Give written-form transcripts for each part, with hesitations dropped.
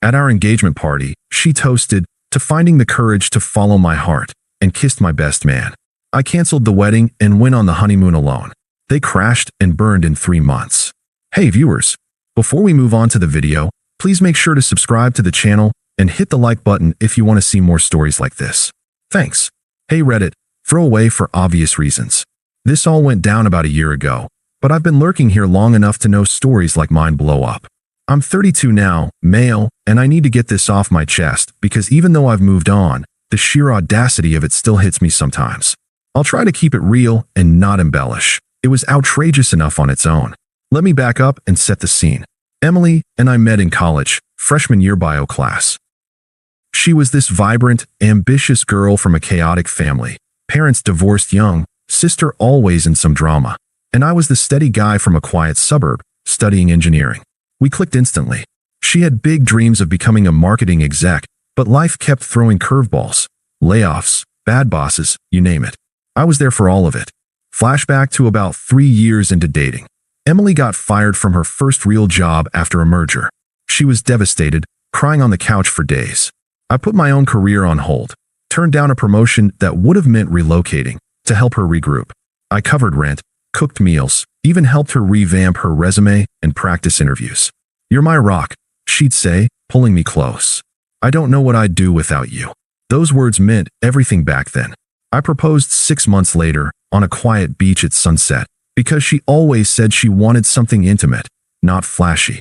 At our engagement party, she toasted to finding the courage to follow my heart and kissed my best man. I canceled the wedding and went on the honeymoon alone. They crashed and burned in 3 months. Hey viewers, before we move on to the video, please make sure to subscribe to the channel and hit the like button if you want to see more stories like this. Thanks. Hey Reddit, throw away for obvious reasons. This all went down about a year ago, but I've been lurking here long enough to know stories like mine blow up. I'm 32 now, male, and I need to get this off my chest because even though I've moved on, the sheer audacity of it still hits me sometimes. I'll try to keep it real and not embellish. It was outrageous enough on its own. Let me back up and set the scene. Emily and I met in college, freshman year bio class. She was this vibrant, ambitious girl from a chaotic family. Parents divorced young, sister always in some drama. And I was the steady guy from a quiet suburb, studying engineering. We clicked instantly. She had big dreams of becoming a marketing exec, but life kept throwing curveballs. Layoffs, bad bosses, you name it. I was there for all of it. Flashback to about 3 years into dating. Emily got fired from her first real job after a merger. She was devastated, crying on the couch for days. I put my own career on hold, turned down a promotion that would have meant relocating to help her regroup. I covered rent, cooked meals, even helped her revamp her resume and practice interviews. You're my rock, she'd say, pulling me close. I don't know what I'd do without you. Those words meant everything back then. I proposed 6 months later on a quiet beach at sunset because she always said she wanted something intimate, not flashy.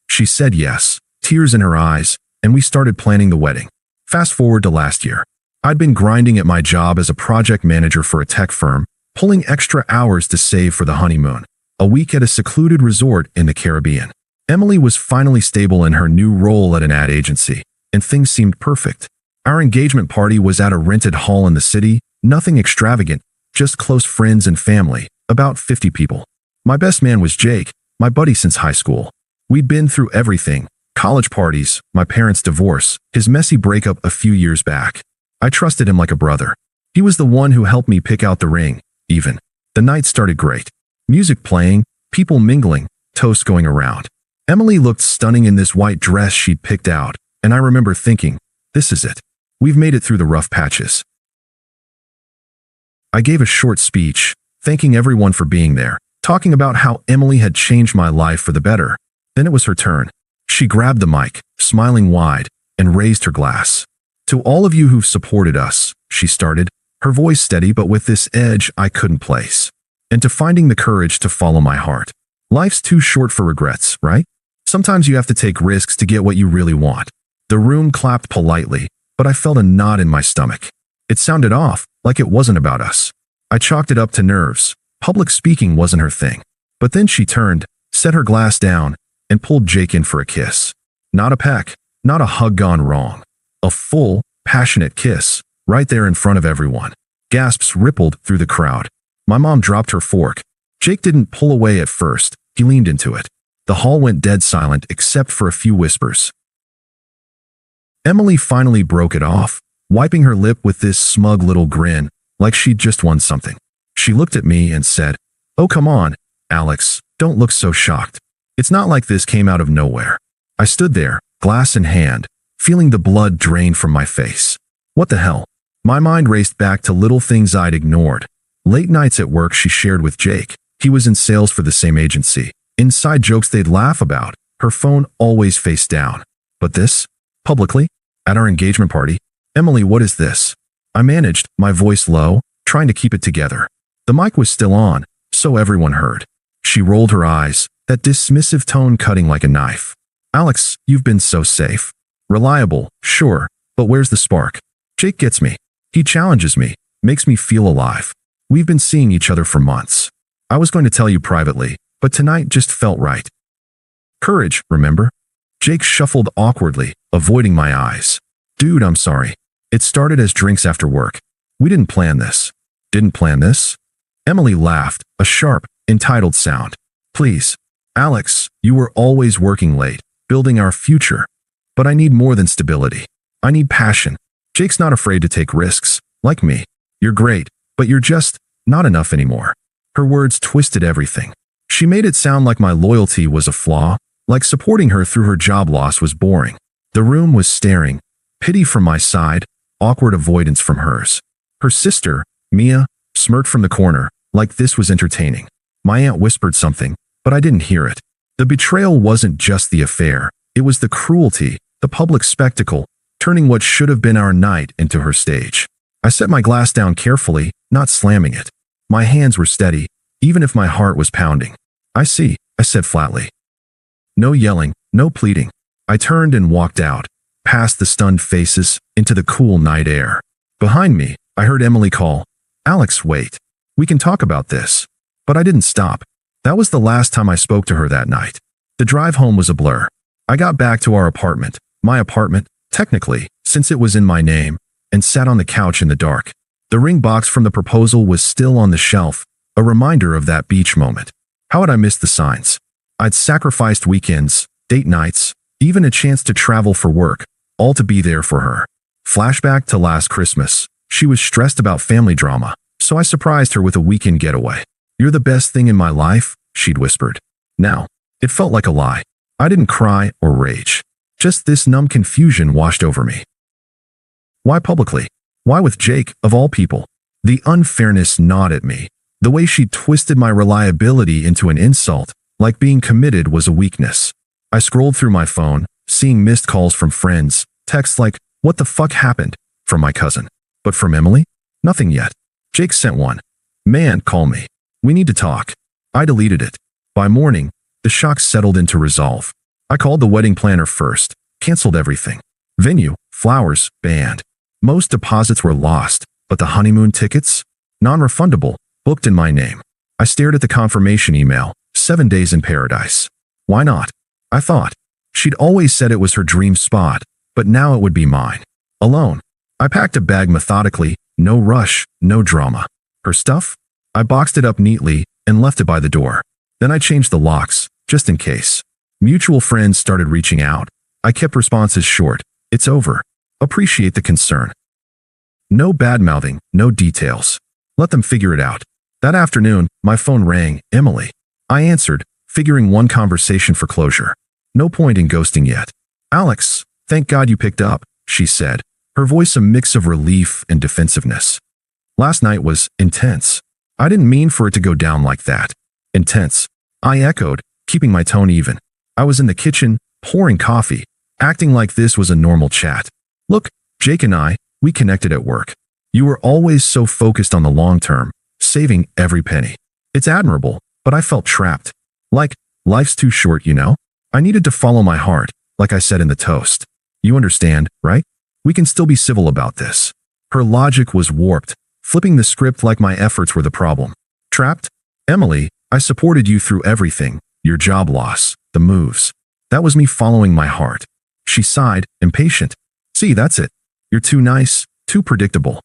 She said yes, tears in her eyes, and we started planning the wedding. Fast forward to last year. I'd been grinding at my job as a project manager for a tech firm, pulling extra hours to save for the honeymoon, a week at a secluded resort in the Caribbean. Emily was finally stable in her new role at an ad agency, and things seemed perfect. Our engagement party was at a rented hall in the city, nothing extravagant, just close friends and family, about 50 people. My best man was Jake, my buddy since high school. We'd been through everything, college parties, my parents' divorce, his messy breakup a few years back. I trusted him like a brother. He was the one who helped me pick out the ring, even. The night started great. Music playing, people mingling, toasts going around. Emily looked stunning in this white dress she'd picked out, and I remember thinking, this is it. We've made it through the rough patches. I gave a short speech, thanking everyone for being there, talking about how Emily had changed my life for the better. Then it was her turn. She grabbed the mic, smiling wide, and raised her glass. To all of you who've supported us, she started, her voice steady but with this edge I couldn't place. And to finding the courage to follow my heart. Life's too short for regrets, right? Sometimes you have to take risks to get what you really want. The room clapped politely, but I felt a knot in my stomach. It sounded off, like it wasn't about us. I chalked it up to nerves. Public speaking wasn't her thing. But then she turned, set her glass down, and pulled Jake in for a kiss. Not a peck, not a hug gone wrong. A full, passionate kiss, right there in front of everyone. Gasps rippled through the crowd. My mom dropped her fork. Jake didn't pull away at first, he leaned into it. The hall went dead silent except for a few whispers. Emily finally broke it off, wiping her lip with this smug little grin, like she'd just won something. She looked at me and said, "Oh come on, Alex, don't look so shocked. It's not like this came out of nowhere." I stood there, glass in hand, feeling the blood drain from my face. What the hell? My mind raced back to little things I'd ignored. Late nights at work she shared with Jake. He was in sales for the same agency. Inside jokes they'd laugh about. Her phone always face down. But this? Publicly? At our engagement party? Emily, what is this? I managed, my voice low, trying to keep it together. The mic was still on, so everyone heard. She rolled her eyes, that dismissive tone cutting like a knife. Alex, you've been so safe. Reliable, sure, but where's the spark? Jake gets me. He challenges me, makes me feel alive. We've been seeing each other for months. I was going to tell you privately, but tonight just felt right. Courage, remember? Jake shuffled awkwardly, avoiding my eyes. Dude, I'm sorry. It started as drinks after work. We didn't plan this. Didn't plan this? Emily laughed, a sharp, entitled sound. Please. Alex, you were always working late, building our future. But I need more than stability. I need passion. Jake's not afraid to take risks, like me. You're great, but you're just not enough anymore. Her words twisted everything. She made it sound like my loyalty was a flaw, like supporting her through her job loss was boring. The room was staring, pity from my side, awkward avoidance from hers. Her sister, Mia, smirked from the corner, like this was entertaining. My aunt whispered something, but I didn't hear it. The betrayal wasn't just the affair, it was the cruelty, the public spectacle, turning what should have been our night into her stage. I set my glass down carefully, not slamming it. My hands were steady, even if my heart was pounding. I see, I said flatly. No yelling, no pleading. I turned and walked out, past the stunned faces, into the cool night air. Behind me, I heard Emily call, "Alex, wait. We can talk about this." But I didn't stop. That was the last time I spoke to her that night. The drive home was a blur. I got back to our apartment, my apartment, technically, since it was in my name, and sat on the couch in the dark. The ring box from the proposal was still on the shelf, a reminder of that beach moment. How had I missed the signs? I'd sacrificed weekends, date nights, even a chance to travel for work, all to be there for her. Flashback to last Christmas. She was stressed about family drama, so I surprised her with a weekend getaway. "You're the best thing in my life," she'd whispered. Now, it felt like a lie. I didn't cry or rage. Just this numb confusion washed over me. Why publicly? Why with Jake, of all people? The unfairness gnawed at me. The way she twisted my reliability into an insult, like being committed was a weakness. I scrolled through my phone, seeing missed calls from friends, texts like, "What the fuck happened?" from my cousin. But from Emily? Nothing yet. Jake sent one. "Man, call me. We need to talk." I deleted it. By morning, the shock settled into resolve. I called the wedding planner first, canceled everything. Venue, flowers, band. Most deposits were lost, but the honeymoon tickets? Non-refundable, booked in my name. I stared at the confirmation email, 7 days in paradise. Why not? I thought. She'd always said it was her dream spot, but now it would be mine. Alone. I packed a bag methodically, no rush, no drama. Her stuff? I boxed it up neatly and left it by the door. Then I changed the locks, just in case. Mutual friends started reaching out. I kept responses short. "It's over. Appreciate the concern." No bad-mouthing, no details. Let them figure it out. That afternoon, my phone rang. Emily. I answered, figuring one conversation for closure. No point in ghosting yet. "Alex, thank God you picked up," she said, her voice a mix of relief and defensiveness. "Last night was intense. I didn't mean for it to go down like that." "Intense," I echoed, keeping my tone even. I was in the kitchen, pouring coffee, acting like this was a normal chat. "Look, Jake and we connected at work. You were always so focused on the long term, saving every penny. It's admirable, but I felt trapped. Like, life's too short, you know? I needed to follow my heart, like I said in the toast. You understand, right? We can still be civil about this." Her logic was warped, flipping the script like my efforts were the problem. Trapped? "Emily, I supported you through everything, your job loss, the moves. That was me following my heart." She sighed, impatient. "See, that's it. You're too nice, too predictable."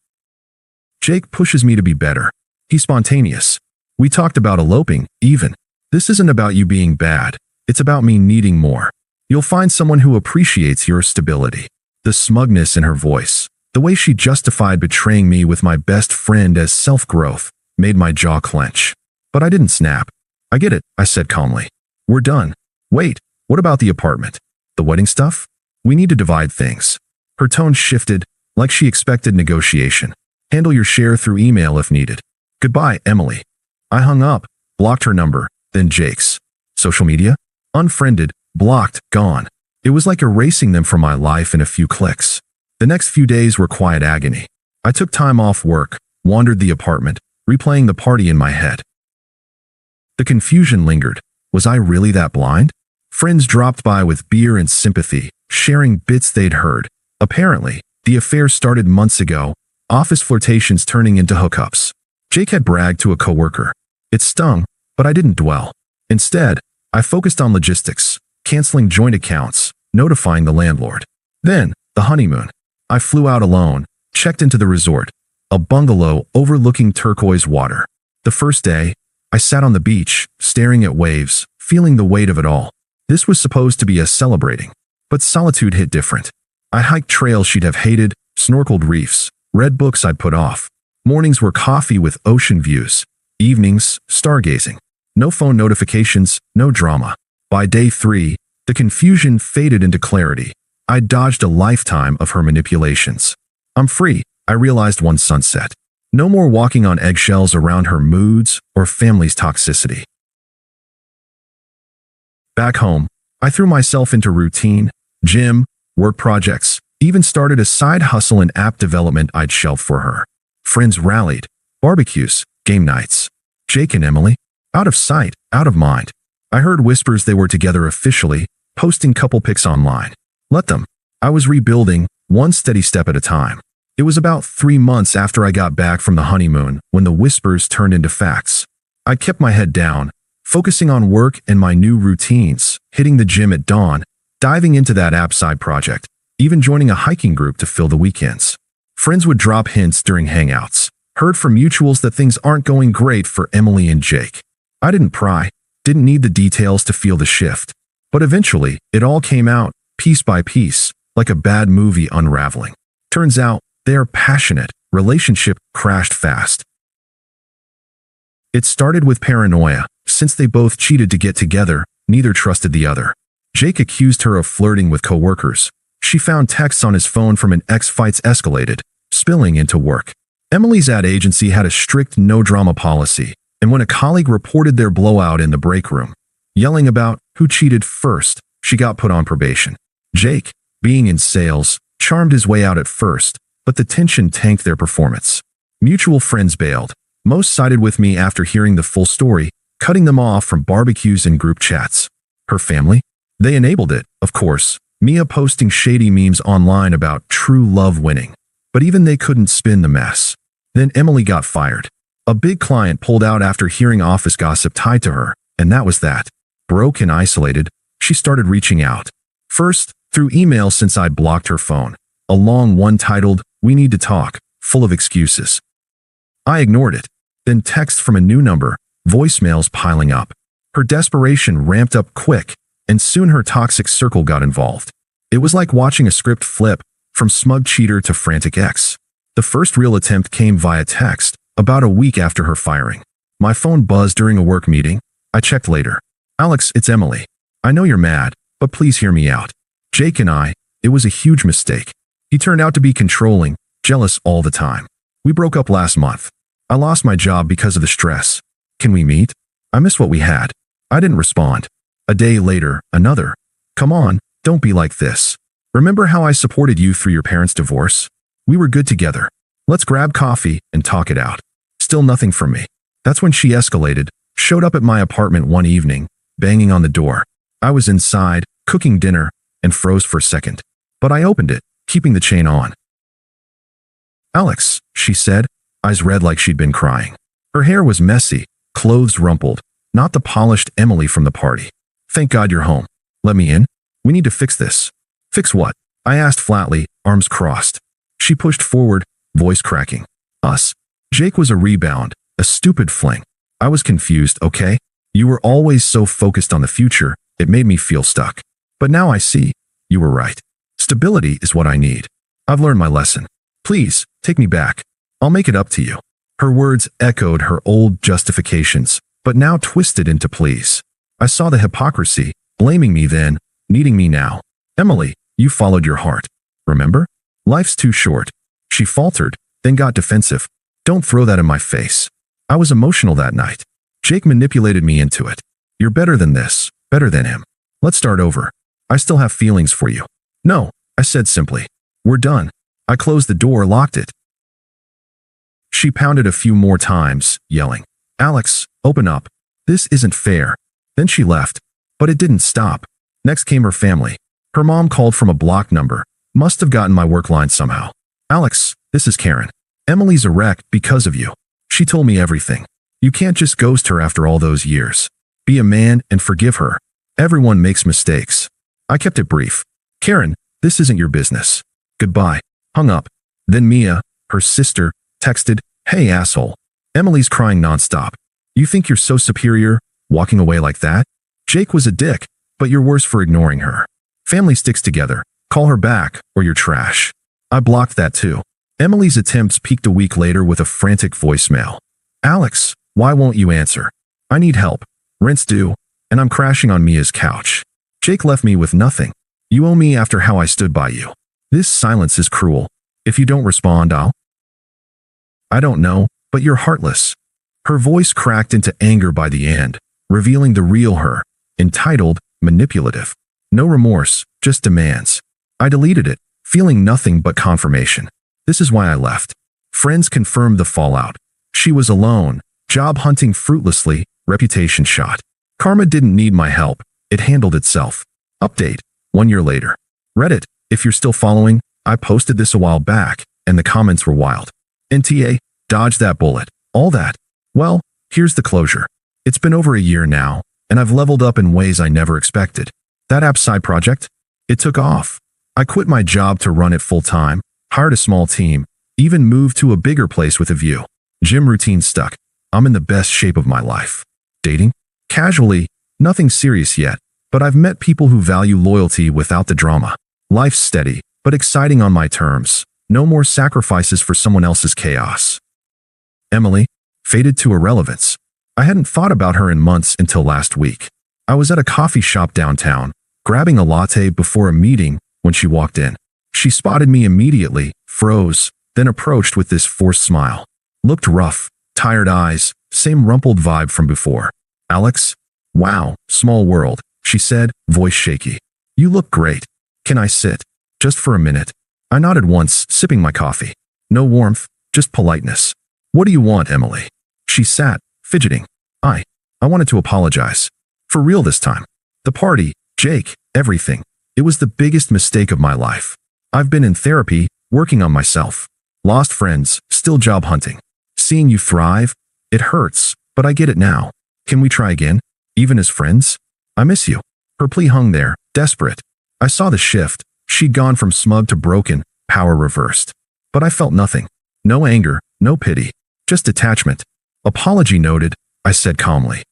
Jake pushes me to be better. He's spontaneous. We talked about eloping, even. "This isn't about you being bad. It's about me needing more. You'll find someone who appreciates your stability." The smugness in her voice, the way she justified betraying me with my best friend as self-growth, made my jaw clench. But I didn't snap. "I get it," I said calmly. "We're done. Wait, what about the apartment? The wedding stuff? We need to divide things." Her tone shifted, like she expected negotiation. "Handle your share through email if needed. Goodbye, Emily." I hung up, blocked her number, then Jake's. Social media? Unfriended, blocked, gone. It was like erasing them from my life in a few clicks. The next few days were quiet agony. I took time off work, wandered the apartment, replaying the party in my head. The confusion lingered. Was I really that blind? Friends dropped by with beer and sympathy, sharing bits they'd heard. Apparently, the affair started months ago, office flirtations turning into hookups. Jake had bragged to a coworker. It stung, but I didn't dwell. Instead, I focused on logistics, canceling joint accounts, notifying the landlord. Then, the honeymoon. I flew out alone, checked into the resort, a bungalow overlooking turquoise water. The first day, I sat on the beach, staring at waves, feeling the weight of it all. This was supposed to be a celebrating, but solitude hit different. I hiked trails she'd have hated, snorkeled reefs, read books I'd put off. Mornings were coffee with ocean views. Evenings, stargazing. No phone notifications, no drama. By day 3, the confusion faded into clarity. I dodged a lifetime of her manipulations. I'm free, I realized one sunset. No more walking on eggshells around her moods or family's toxicity. Back home, I threw myself into routine, gym, work projects, even started a side hustle in app development I'd shelved for her. Friends rallied, barbecues, game nights. Jake and Emily, out of sight, out of mind. I heard whispers they were together officially, posting couple pics online. Let them. I was rebuilding, one steady step at a time. It was about 3 months after I got back from the honeymoon when the whispers turned into facts. I kept my head down, focusing on work and my new routines, hitting the gym at dawn, diving into that app side project, even joining a hiking group to fill the weekends. Friends would drop hints during hangouts. Heard from mutuals that things aren't going great for Emily and Jake. I didn't pry, didn't need the details to feel the shift. But eventually, it all came out, piece by piece, like a bad movie unraveling. Turns out, they are passionate. Relationship crashed fast. It started with paranoia. Since they both cheated to get together, neither trusted the other. Jake accused her of flirting with coworkers. She found texts on his phone from an ex. Fights escalated, spilling into work. Emily's ad agency had a strict no-drama policy, and when a colleague reported their blowout in the break room, yelling about who cheated first, she got put on probation. Jake, being in sales, charmed his way out at first, but the tension tanked their performance. Mutual friends bailed. Most sided with me after hearing the full story, cutting them off from barbecues and group chats. Her family? They enabled it, of course, Mia posting shady memes online about true love winning. But even they couldn't spin the mess. Then Emily got fired. A big client pulled out after hearing office gossip tied to her, and that was that. Broke and isolated, she started reaching out. First, through email since I'd blocked her phone. A long one titled, "We Need to Talk," full of excuses. I ignored it. Then text from a new number, voicemails piling up. Her desperation ramped up quick, and soon her toxic circle got involved. It was like watching a script flip, from smug cheater to frantic ex. The first real attempt came via text, about a week after her firing. My phone buzzed during a work meeting. I checked later. "Alex, it's Emily. I know you're mad, but please hear me out. Jake and I, it was a huge mistake. He turned out to be controlling, jealous all the time. We broke up last month. I lost my job because of the stress. Can we meet? I miss what we had." I didn't respond. A day later, another. "Come on, don't be like this. Remember how I supported you through your parents' divorce? We were good together. Let's grab coffee and talk it out." Still nothing from me. That's when she escalated, showed up at my apartment one evening, banging on the door. I was inside, cooking dinner, and froze for a second. But I opened it, keeping the chain on. "Alex," she said, eyes red like she'd been crying. Her hair was messy, clothes rumpled, not the polished Emily from the party. "Thank God you're home. Let me in. We need to fix this." "Fix what?" I asked flatly, arms crossed. She pushed forward, voice cracking. "Us. Jake was a rebound, a stupid fling. I was confused, okay? You were always so focused on the future, it made me feel stuck. But now I see. You were right. Stability is what I need. I've learned my lesson. Please, take me back. I'll make it up to you." Her words echoed her old justifications, but now twisted into pleas. I saw the hypocrisy, blaming me then, needing me now. "Emily, you followed your heart. Remember? Life's too short." She faltered, then got defensive. "Don't throw that in my face." I was emotional that night. Jake manipulated me into it. "You're better than this, better than him. Let's start over. I still have feelings for you." "No," I said simply. "We're done." I closed the door, locked it. She pounded a few more times, yelling, "Alex, open up. This isn't fair." Then she left. But it didn't stop. Next came her family. Her mom called from a blocked number. Must have gotten my work line somehow. "Alex, this is Karen. Emily's a wreck because of you. She told me everything. You can't just ghost her after all those years. Be a man and forgive her. Everyone makes mistakes." I kept it brief. "Karen, this isn't your business. Goodbye." Hung up. Then Mia, her sister, texted, "Hey asshole. Emily's crying nonstop. You think you're so superior, walking away like that? Jake was a dick, but you're worse for ignoring her. Family sticks together. Call her back, or you're trash." I blocked that too. Emily's attempts peaked a week later with a frantic voicemail. "Alex, why won't you answer? I need help. Rent's due, and I'm crashing on Mia's couch. Jake left me with nothing. You owe me after how I stood by you. This silence is cruel. If you don't respond, I don't know, but you're heartless. Her voice cracked into anger by the end, revealing the real her, entitled, manipulative. No remorse, just demands. I deleted it, feeling nothing but confirmation. This is why I left. Friends confirmed the fallout. She was alone, job hunting fruitlessly, reputation shot. Karma didn't need my help. It handled itself. Update, 1 year later. Reddit, if you're still following, I posted this a while back, and the comments were wild. NTA, dodge that bullet. All that. Well, here's the closure. It's been over a year now, and I've leveled up in ways I never expected. That app side project? It took off. I quit my job to run it full-time, hired a small team, even moved to a bigger place with a view. Gym routine stuck. I'm in the best shape of my life. Dating? Casually, nothing serious yet, but I've met people who value loyalty without the drama. Life's steady, but exciting on my terms. No more sacrifices for someone else's chaos. Emily faded to irrelevance. I hadn't thought about her in months until last week. I was at a coffee shop downtown, grabbing a latte before a meeting when she walked in. She spotted me immediately, froze, then approached with this forced smile. Looked rough, tired eyes, same rumpled vibe from before. Alex? Wow, small world, she said, voice shaky. You look great. Can I sit? Just for a minute. I nodded once, sipping my coffee. No warmth, just politeness. What do you want, Emily? She sat, fidgeting. I wanted to apologize. For real this time. The party, Jake, everything. It was the biggest mistake of my life. I've been in therapy, working on myself. Lost friends, still job hunting. Seeing you thrive, it hurts, but I get it now. Can we try again? Even as friends? I miss you. Her plea hung there, desperate. I saw the shift. She'd gone from smug to broken, power reversed. But I felt nothing. No anger, no pity. Just detachment. Apology noted, I said calmly.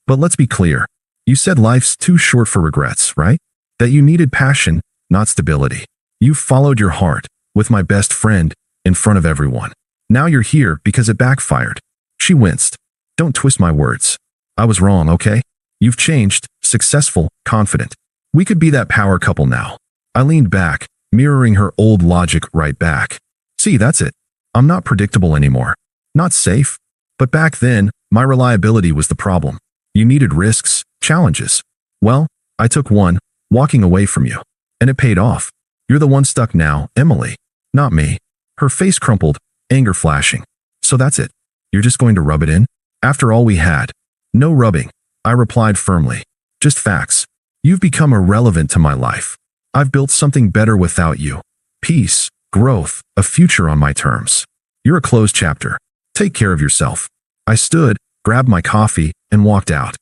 But let's be clear. You said life's too short for regrets, right? That you needed passion, not stability. You followed your heart, with my best friend, in front of everyone. Now you're here because it backfired. She winced. Don't twist my words. I was wrong, okay? You've changed, successful, confident. We could be that power couple now. I leaned back, mirroring her old logic right back. See, that's it. I'm not predictable anymore. Not safe. But back then, my reliability was the problem. You needed risks, challenges. Well, I took one, walking away from you. And it paid off. You're the one stuck now, Emily. Not me. Her face crumpled, anger flashing. So that's it. You're just going to rub it in? After all we had. No rubbing. I replied firmly. Just facts. You've become irrelevant to my life. I've built something better without you. Peace, growth, a future on my terms. You're a closed chapter. Take care of yourself. I stood, grabbed my coffee, and walked out.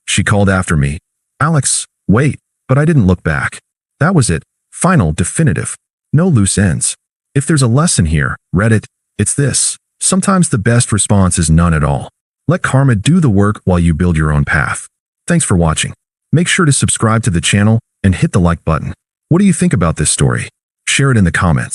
She called after me. Alex, wait, but I didn't look back. That was it. Final, definitive. No loose ends. If there's a lesson here, Reddit, it's this. Sometimes the best response is none at all. Let karma do the work while you build your own path. Thanks for watching. Make sure to subscribe to the channel and hit the like button. What do you think about this story? Share it in the comments.